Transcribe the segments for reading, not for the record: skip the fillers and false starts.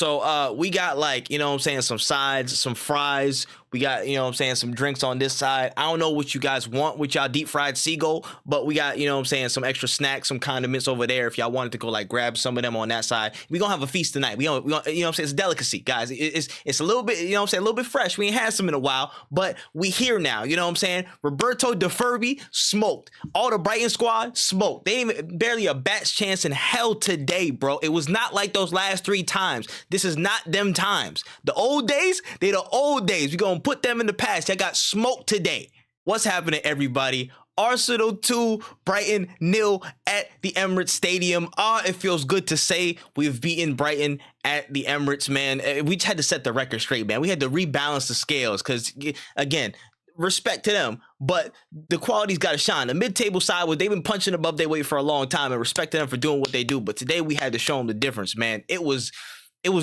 So we got, like, you know what I'm saying, some sides, some fries. We got, you know what I'm saying, some drinks on this side. I don't know what you guys want with y'all deep fried Seagull, but we got, you know what I'm saying, some extra snacks, some condiments over there. If y'all wanted to go like grab some of them on that side, we gonna have a feast tonight. We gonna, you know what I'm saying, it's a delicacy, guys. It's a little bit, you know what I'm saying, a little bit fresh. We ain't had some in a while, but we here now. You know what I'm saying? Roberto De Furby smoked. All the Brighton squad smoked. They ain't even barely a bat's chance in hell today, bro. It was not like those last 3 times. This is not them times. The old days, they the old days. We gonna put them in the past. I got smoked today. What's happening, everybody? Arsenal 2, Brighton 0 at the Emirates Stadium. It feels good to say we've beaten Brighton at the Emirates, man. We just had to set the record straight, man. We had to rebalance the scales because, again, respect to them, but the quality's got to shine. The mid-table side, they've been punching above their weight for a long time, and respect to them for doing what they do. But today we had to show them the difference, man. It was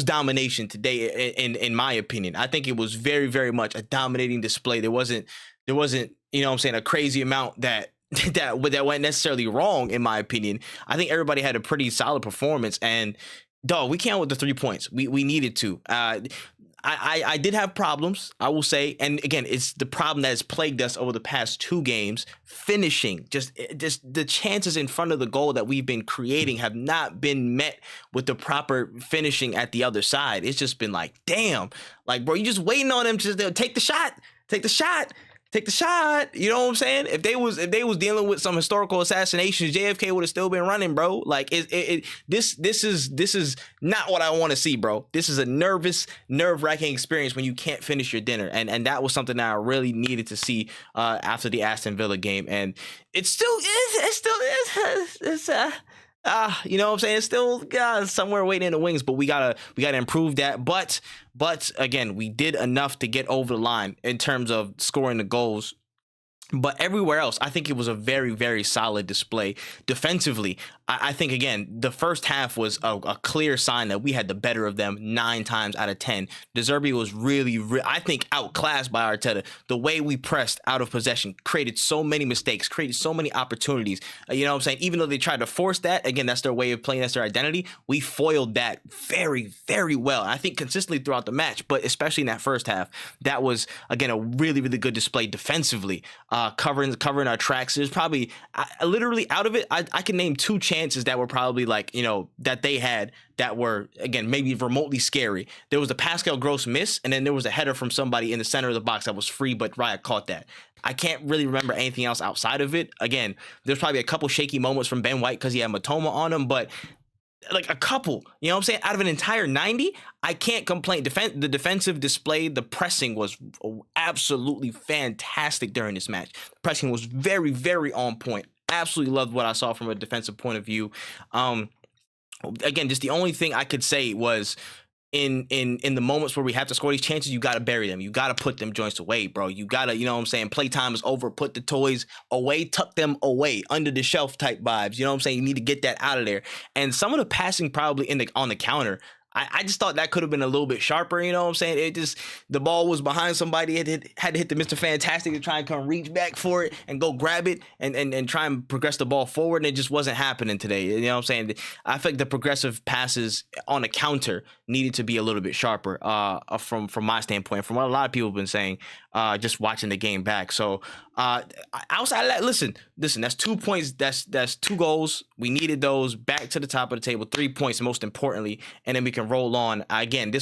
domination today, in my opinion. I think it was very, very much a dominating display. There wasn't, you know what I'm saying, a crazy amount that went necessarily wrong, in my opinion. I think everybody had a pretty solid performance, and dog, we came out with the 3 points. We needed to. I did have problems, I will say, and again, it's the problem that has plagued us over the past 2 games. Finishing, just the chances in front of the goal that we've been creating have not been met with the proper finishing at the other side. It's just been like, damn, like, bro, you just waiting on them to just take the shot. You know what I'm saying? If they was dealing with some historical assassinations, JFK would have still been running, bro. Like, this is not what I want to see, bro. This is a nerve-wracking experience when you can't finish your dinner, and that was something that I really needed to see after the Aston Villa game, and it still is. You know what I'm saying? It's still somewhere waiting in the wings, but we gotta improve that. But again, we did enough to get over the line in terms of scoring the goals. But everywhere else, I think it was a very, very solid display. Defensively, I think, again, the first half was a clear sign that we had the better of them 9 times out of 10. Zerbi was really, I think, outclassed by Arteta. The way we pressed out of possession created so many mistakes, created so many opportunities. You know what I'm saying? Even though they tried to force that, again, that's their way of playing, that's their identity. We foiled that very, very well. I think consistently throughout the match, but especially in that first half, that was, again, a really, really good display defensively. Covering our tracks. There's probably literally out of it, I can name 2 chances that were probably, like, you know, that they had that were, again, maybe remotely scary. There was a Pascal Gross miss, and then there was a header from somebody in the center of the box that was free, but Raya caught that. I can't really remember anything else outside of it. Again, there's probably a couple shaky moments from Ben White because he had Matoma on him, but like a couple, you know what I'm saying, out of an entire 90, I can't complain. The defensive display, the pressing was absolutely fantastic during this match. The pressing was very, very on point. Absolutely loved what I saw from a defensive point of view. Again, just the only thing I could say was, in the moments where we have to score these chances, you got to bury them. You got to put them joints away, bro. You got to, you know what I'm saying, playtime is over, put the toys away, tuck them away, under the shelf type vibes. You know what I'm saying? You need to get that out of there. And some of the passing probably on the counter, I just thought that could have been a little bit sharper, you know what I'm saying? The ball was behind somebody, had to hit the Mr. Fantastic to try and come reach back for it and go grab it and try and progress the ball forward, and it just wasn't happening today. You know what I'm saying? I think the progressive passes on a counter needed to be a little bit sharper from my standpoint, from what a lot of people have been saying, just watching the game back. So outside of that, listen, that's 2 points, that's 2 goals. We needed those, back to the top of the table, 3 points most importantly, and then we can roll on. Again,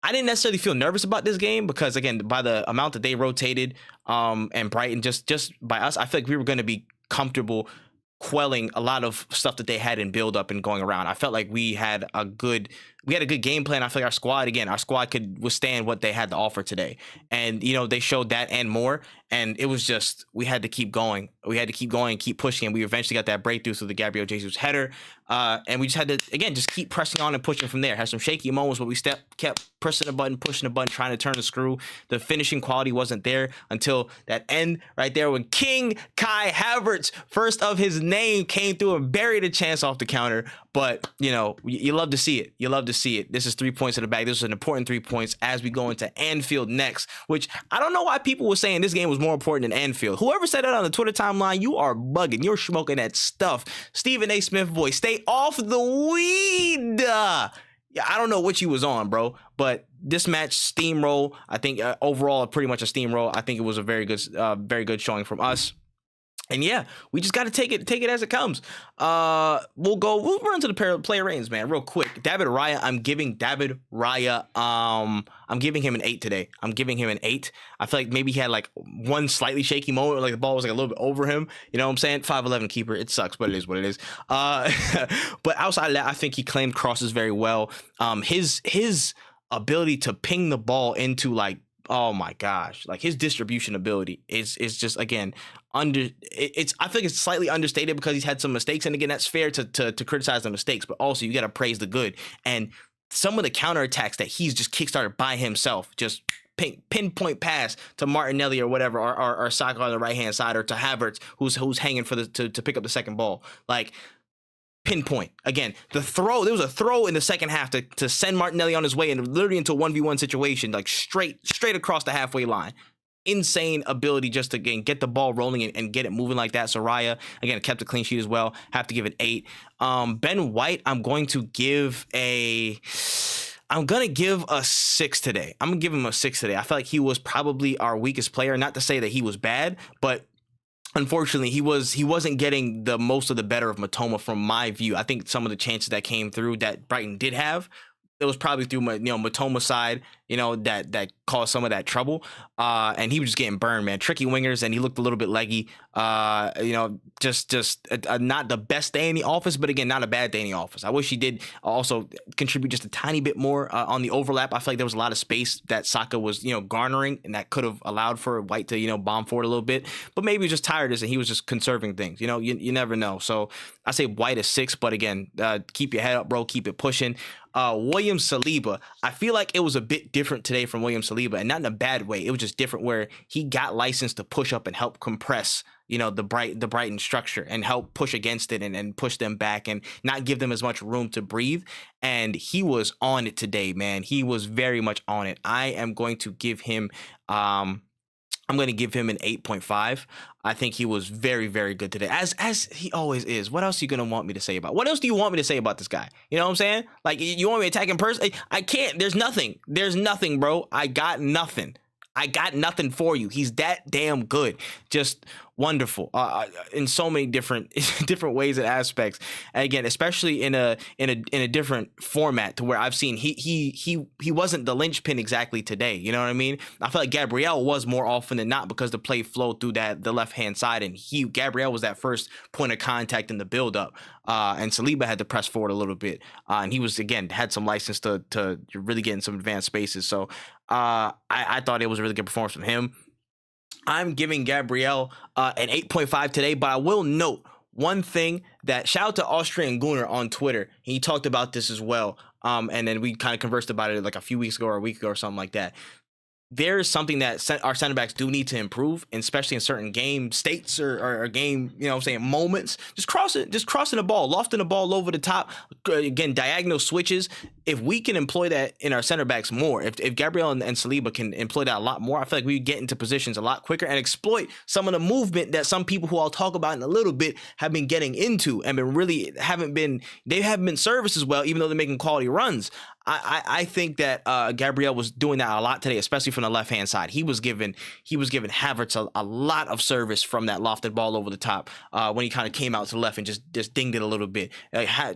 I didn't necessarily feel nervous about this game because, again, by the amount that they rotated, and Brighton, just by us, I feel like we were going to be comfortable quelling a lot of stuff that they had in build up and going around. I felt like we had a good game plan. I feel like our squad could withstand what they had to offer today. And, you know, they showed that and more. And it was just, we had to keep going. We had to keep going, keep pushing. And we eventually got that breakthrough through the Gabriel Jesus header. And we just had to, again, just keep pressing on and pushing from there. Had some shaky moments where we kept pressing the button, pushing the button, trying to turn the screw. The finishing quality wasn't there until that end right there when King Kai Havertz, first of his name, came through and buried a chance off the counter. But, you know, you love to see it. You love to see it. This is 3 points in the bag. This is an important 3 points as we go into Anfield next, which I don't know why people were saying this game was more important than Anfield. Whoever said that on the Twitter timeline, you are bugging. You're smoking that stuff. Stephen A. Smith voice, stay off the weed. yeah, I don't know what he was on, bro. But this match, steamroll. I think overall, pretty much a steamroll. I think it was a very good showing from us. And yeah, we just got to take it as it comes. We'll run to the player ratings, man, real quick. David Raya, I'm giving David Raya, I'm giving him an 8 today. I'm giving him an 8. I feel like maybe he had like one slightly shaky moment, like the ball was like a little bit over him. You know what I'm saying? 5'11" keeper. It sucks, but it is what it is. But outside of that, I think he claimed crosses very well. His ability to ping the ball into like, oh my gosh, like his distribution ability is just, again, I think it's slightly understated because he's had some mistakes, and again, that's fair to criticize the mistakes, but also you got to praise the good. And some of the counterattacks that he's just kickstarted by himself, just pinpoint pass to Martinelli or whatever, or Saka on the right hand side, or to Havertz who's hanging for to pick up the second ball, like pinpoint. Again, there was a throw in the second half to send Martinelli on his way and literally into a 1v1 situation, like straight across the halfway line. Insane ability just to, again, get the ball rolling and get it moving like that. So Raya, again, kept a clean sheet as well. Have to give it 8. Ben White, I'm going to give a 6 today. I'm going to give him a 6 today. I feel like he was probably our weakest player. Not to say that he was bad, but unfortunately, he wasn't getting the most of the better of Matoma from my view. I think some of the chances that came through that Brighton did have, it was probably through Matoma's side, that caused some of that trouble. And he was just getting burned, man. Tricky wingers, and he looked a little bit leggy. Just not the best day in the office, but again, not a bad day in the office. I wish he did also contribute just a tiny bit more on the overlap. I feel like there was a lot of space that Saka was, garnering, and that could have allowed for White to, bomb forward a little bit. But maybe he was just tired and he was just conserving things. You never know. So I say White is 6, but again, keep your head up, bro. Keep it pushing. William Saliba, I feel like it was a bit different today from William Saliba, and not in a bad way. It was just different where he got licensed to push up and help compress, the Brighton structure and help push against it and push them back and not give them as much room to breathe. And he was on it today, man. He was very much on it. I am going to give him an 8.5. I think he was very, very good today, as he always is. What else are you going to want me to say about? What else do you want me to say about this guy? You know what I'm saying? Like, you want me to attack him personally? I can't. There's nothing, bro. I got nothing for you. He's that damn good. Just wonderful in so many different ways and aspects. And again, especially in a different format, to where I've seen he wasn't the linchpin exactly today. You know what I mean? I feel like Gabriel was more often than not, because the play flowed through the left hand side, and Gabriel was that first point of contact in the build up. And Saliba had to press forward a little bit, and he was, again, had some license to really get in some advanced spaces. So I thought it was a really good performance from him. I'm giving Gabriel an 8.5 today, but I will note one thing, that shout out to Austrian Gunnar on Twitter. He talked about this as well. And then we kind of conversed about it like a few weeks ago or a week ago or something like that. There is something that our center backs do need to improve, and especially in certain game states or game, moments. Just crossing the ball, lofting the ball over the top. Again, diagonal switches. If we can employ that in our center backs more, if Gabriel and Saliba can employ that a lot more, I feel like we get into positions a lot quicker and exploit some of the movement that some people who I'll talk about in a little bit have been getting into and haven't been serviced as well, even though they're making quality runs. I think that Gabriel was doing that a lot today, especially from the left hand side. He was giving Havertz a lot of service from that lofted ball over the top when he kind of came out to the left and just dinged it a little bit.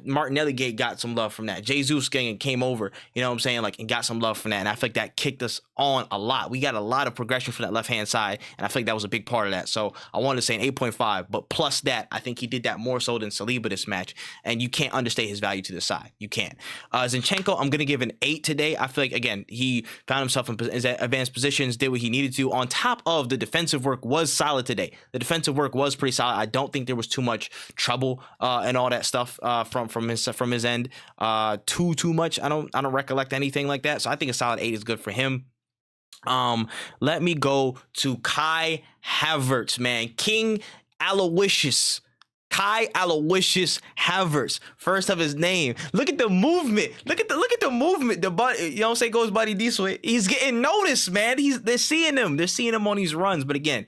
Martinelli got some love from that. Jesus came over, and got some love from that. And I feel like that kicked us on a lot. We got a lot of progression from that left hand side, and I feel like that was a big part of that. So I wanted to say an 8.5, but plus that, I think he did that more so than Saliba this match, and you can't understate his value to the side. You can't. Zinchenko, I'm going to give an 8 today. I feel like, again, he found himself in advanced positions, did what he needed to. On top of the defensive work was solid today. The defensive work was pretty solid. I don't think there was too much trouble and all that stuff from his end. Too much. I don't recollect anything like that. So I think a solid 8 is good for him. Let me go to Kai Havertz, man. King Aloysius. Kai Aloysius Havertz, first of his name. Look at the movement. Look at the movement. The buddy, goes buddy this way. He's getting noticed, man. They're seeing him. They're seeing him on these runs. But again,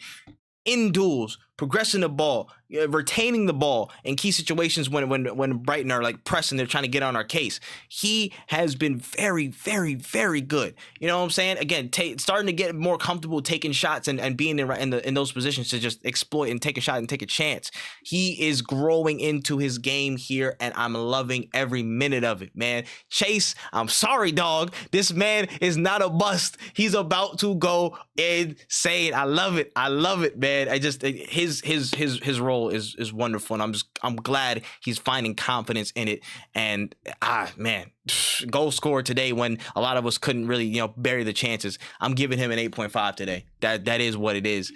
in duels, progressing the ball, retaining the ball in key situations when Brighton are like pressing, they're trying to get on our case. He has been very, very, very good. You know what I'm saying? Again, starting to get more comfortable taking shots and being in those positions to just exploit and take a shot and take a chance. He is growing into his game here, and I'm loving every minute of it, man. Chase, I'm sorry, dog. This man is not a bust. He's about to go insane. I love it, man. I just his role is wonderful, and I'm glad he's finding confidence in it. And man, goal scored today when a lot of us couldn't really bury the chances. I'm giving him an 8.5 today. That is what it is.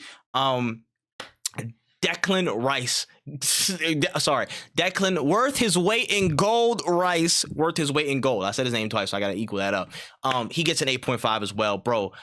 Declan Rice, Declan, worth his weight in gold. Rice, worth his weight in gold. I said his name twice, so I gotta equal that up. He gets an 8.5 as well, bro.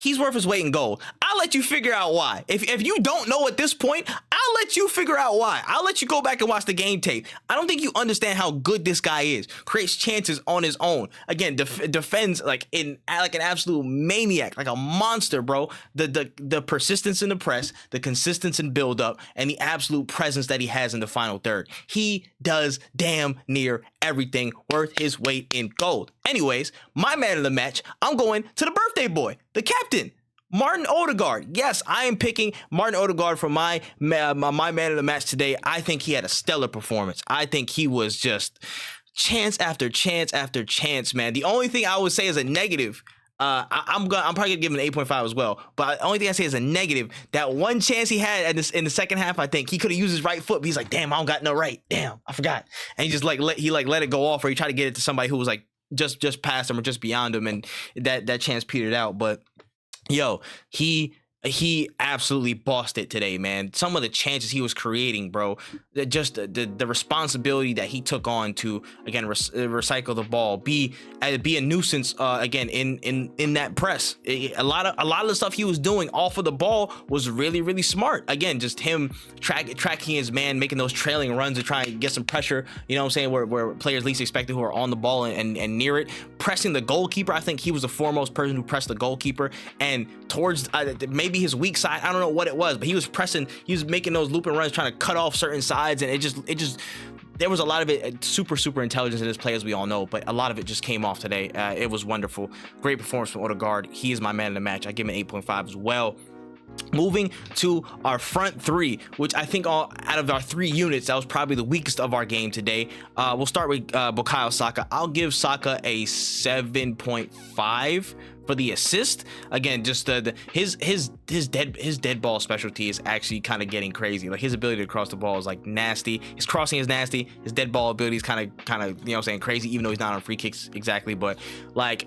He's worth his weight in gold. I'll let you figure out why. If you don't know at this point, I'll let you figure out why. I'll let you go back and watch the game tape. I don't think you understand how good this guy is. Creates chances on his own. Again, defends like an absolute maniac, like a monster, bro. The persistence in the press, the consistency in build up, and the absolute presence that he has in the final third. He does damn near everything. Worth his weight in gold. Anyways, my man of the match, I'm going to the birthday boy, the captain, Martin Odegaard. Yes, I am picking Martin Odegaard for my man of the match today. I think he had a stellar performance. I think he was just chance after chance after chance, man. The only thing I would say is a negative. I'm probably gonna give him an 8.5 as well. But the only thing I say is a negative. That one chance he had in the second half, I think he could have used his right foot. But he's like, damn, I don't got no right. Damn, I forgot. And he just let it go off, or he tried to get it to somebody who was like just past him or just beyond him, and that chance petered out. But yo, he absolutely bossed it today, man. Some of the chances he was creating, bro, just the responsibility that he took on to, again, recycle the ball, be a nuisance, again, in that press. A lot of the stuff he was doing off of the ball was really, really smart. Again, just him tracking his man, making those trailing runs to try and get some pressure, you know what I'm saying, where players least expected, who are on the ball and near it. Pressing the goalkeeper, I think he was the foremost person who pressed the goalkeeper, and towards maybe his weak side, I don't know what it was, but he was pressing, he was making those looping runs, trying to cut off certain sides, and it just there was a lot of it, super intelligence in this play, as we all know, but a lot of it just came off today. It was wonderful. Great performance from Odegaard. He is my man of the match. I give him an 8.5 as well. Moving to our front three, which I think out of our three units, that was probably the weakest of our game today. We'll start with Bukayo Saka. I'll give Saka a 7.5 for the assist. Again, just his dead ball specialty is actually kind of getting crazy. Like, his ability to cross the ball is like nasty. His crossing is nasty. His dead ball ability is kind of you know what I'm saying, crazy, even though he's not on free kicks exactly. But like,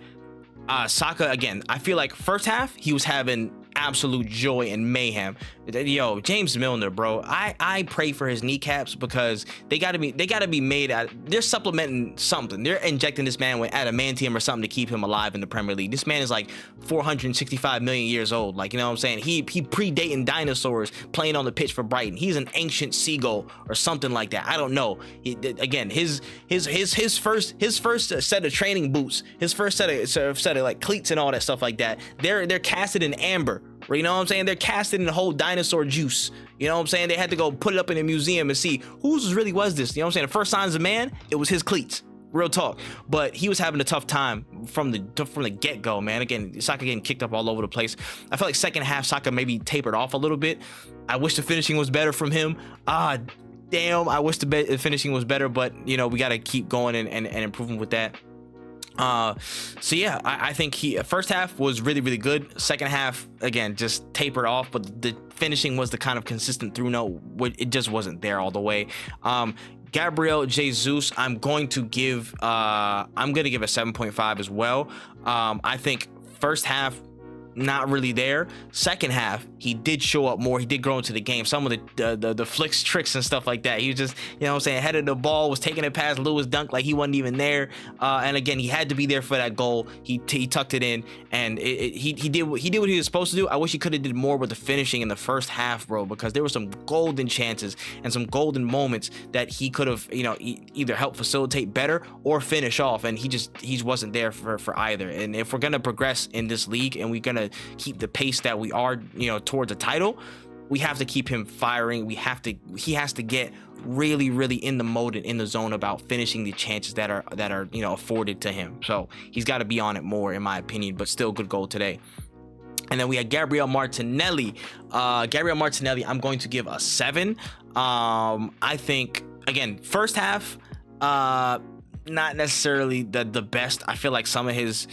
Saka, again, I feel like first half he was having absolute joy and mayhem. Yo, James Milner, bro, I pray for his kneecaps, because they gotta be made out. They're supplementing something. They're injecting this man with adamantium or something to keep him alive in the Premier League. This man is like 465 million years old. Like, you know what I'm saying? He predating dinosaurs, playing on the pitch for Brighton. He's an ancient seagull or something like that. I don't know. Again, his first set of training boots, his first set of like cleats and all that stuff like that, they're casted in amber. You know what I'm saying? They're casted in the whole dinosaur juice. You know what I'm saying? They had to go put it up in a museum and see whose really was this. You know what I'm saying? The first signs of man, it was his cleats. Real talk. But he was having a tough time from the get-go, man. Again, Saka getting kicked up all over the place. I felt like second half Saka maybe tapered off a little bit. I wish the finishing was better from him. Damn, I wish the finishing was better, but you know, we got to keep going and improving with that. So yeah, I think first half was really, really good. Second half, again, just tapered off, but the finishing was the kind of consistent through note. It just wasn't there all the way. Gabriel Jesus, I'm going to give a 7.5 as well. I think first half, not really there. Second half, he did show up more. He did grow into the game. Some of the flicks, tricks, and stuff like that. He was just, you know what I'm saying, headed the ball, was taking it past Lewis Dunk like he wasn't even there. And again, he had to be there for that goal. He tucked it in, and he did what he was supposed to do. I wish he could have did more with the finishing in the first half, bro, because there were some golden chances and some golden moments that he could have, you know, either helped facilitate better or finish off, and he wasn't there for either. And if we're gonna progress in this league and we're gonna to keep the pace that we are, you know, towards a title, we have to keep him firing. He has to get really, really in the mode and in the zone about finishing the chances that are, you know, afforded to him. So he's got to be on it more, in my opinion, but still good goal today. And then we had Gabriel Martinelli. I'm going to give a 7. I think, again, first half, not necessarily the best. I feel like some of his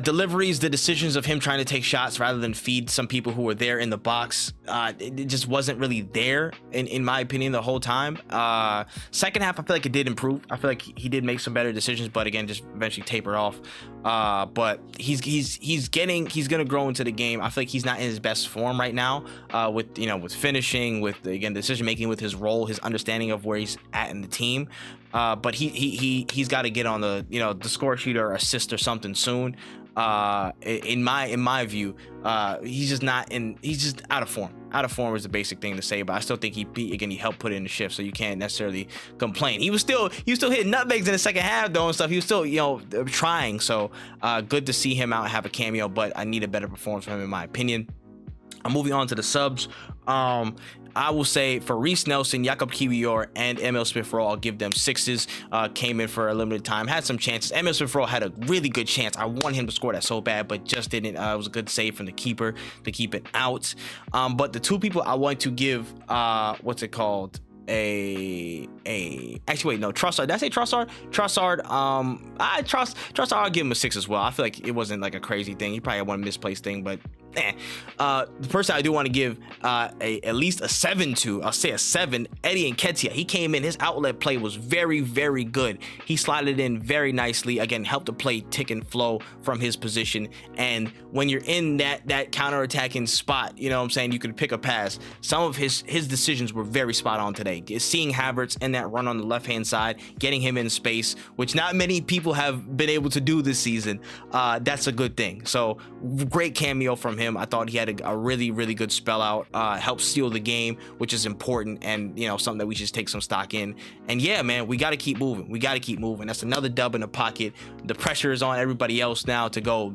deliveries, the decisions of him trying to take shots rather than feed some people who were there in the box, it just wasn't really there in my opinion the whole time. Second half, I feel like it did improve. I feel like he did make some better decisions, but again, just eventually tapered off. But he's gonna grow into the game. I feel like he's not in his best form right now, with finishing, with again decision making, with his role, his understanding of where he's at in the team. But he's got to get on the the score sheet or assist or something soon. In my view, he's just out of form. Out of form is the basic thing to say, but I still think he helped put in the shift, so you can't necessarily complain. He was still hitting nutmegs in the second half though and stuff. He was still trying. So good to see him out and have a cameo, but I need a better performance from him in my opinion. I'm moving on to the subs. I will say for Reece Nelson, Jakob Kiwior, and Emil Smith-Rowe, I'll give them 6s. Came in for a limited time, had some chances. Emil Smith-Rowe had a really good chance. I want him to score that so bad, but just didn't. It was a good save from the keeper to keep it out. But the two people I want to give, what's it called? Actually wait, no, Trossard. Did I say Trossard? Trossard. Trossard. I'll give him a 6 as well. I feel like it wasn't like a crazy thing. He probably had one misplaced thing, but the person I do want to give at least a 7 to, I'll say a 7, Eddie Nketiah. He came in, his outlet play was very, very good. He slided in very nicely, again, helped the play tick and flow from his position. And when you're in that counter-attacking spot, you know what I'm saying, you could pick a pass. Some of his decisions were very spot on today. Seeing Havertz in that run on the left-hand side, getting him in space, which not many people have been able to do this season, that's a good thing. So great cameo from him. I thought he had a really, really good spell out, helped steal the game, which is important, and something that we should take some stock in. And yeah, man, we got to keep moving. That's another dub in the pocket. The pressure is on everybody else now to go,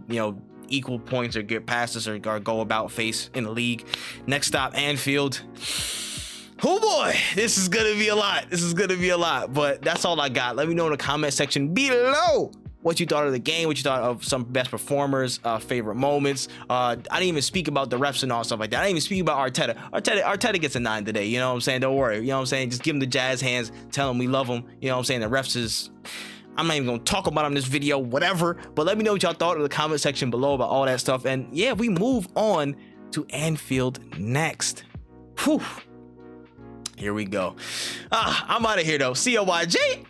equal points or get past us or go about face in the league. Next stop, Anfield. Oh boy, this is gonna be a lot. But that's all I got. Let me know in the comment section below what you thought of the game, what you thought of some best performers, favorite moments. I didn't even speak about the refs and all stuff like that. I didn't even speak about Arteta. Arteta gets a 9 today, you know what I'm saying? Don't worry, you know what I'm saying? Just give him the jazz hands, tell him we love him, you know what I'm saying? The refs is, I'm not even gonna talk about him in this video, whatever. But let me know what y'all thought in the comment section below about all that stuff. And yeah, we move on to Anfield next. Whew. Here we go. I'm out of here though. COYG.